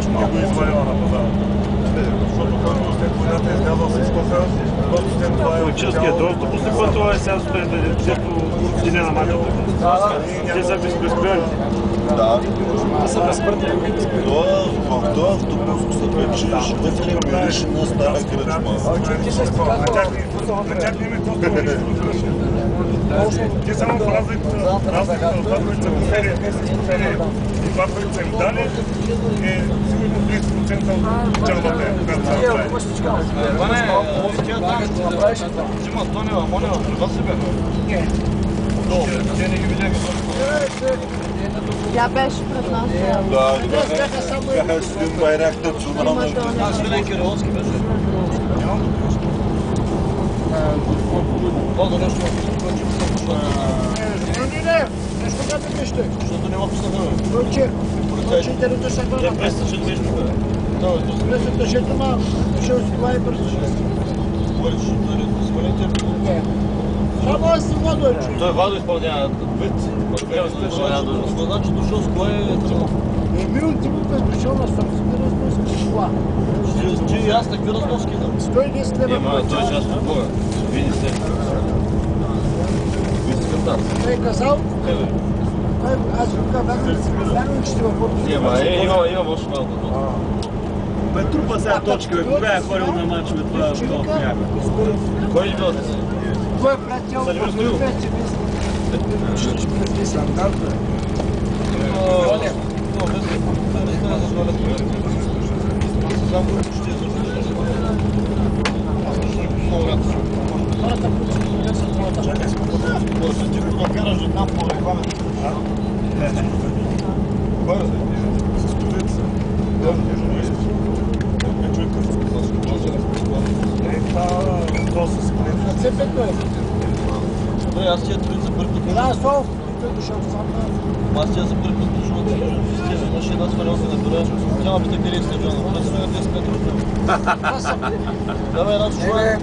Много изварила на пазара. Защото първо след войната изказал се изкоса, Политическия достъп се пътува и сега стои да деня на мачове. Те са безпредприемни. Да. Те са безпредприемни. В този автобус се качиш, вътре мириш на стара кръчма. Те само в разлика от това, които са посели и това, които са им дали, е сигурно 30% от печалбата е. Взима Тонева, Монева, при вас се бяха? Не. Те не ги видяха. Тя беше пред нас. Да, бяха с един байрак национална. Свилен Кириловски беше. Бога нещо нещо да пишете. защото не мога писна време. Вълче, вълчите да се Те хвана. пресъчат нещо бе. Това е това. Пресът шето, ма ще успива и бързо. Говориш, да не смалите. Не. Само аз съм водой. Той Вадо изпълнява вид. Значи дошъл с кое е тръгнал. Емил Димов е дошъл на собствена разноски с кола. Ти и аз такви разноски да. 110 лева. Ема, той част от Бога. Види се. Вицекатар. Той е казал, аз го вярвам, че ще въпорта. Има още малко. Бе, трупа сега точки, бе, кога е ходил на мачове това хляб? Кой ли бил? Кой е пратил? Салимир Стоилов. Стандарт, бе. Аз тия три за първи път. Милан Сол, той е дошъл сам на... Аз тия за първи път дошъл да система. Имаше една свалялка на бюра. Няма пита къде е стадиона. Това сме на 10 метра. Давай една чужа.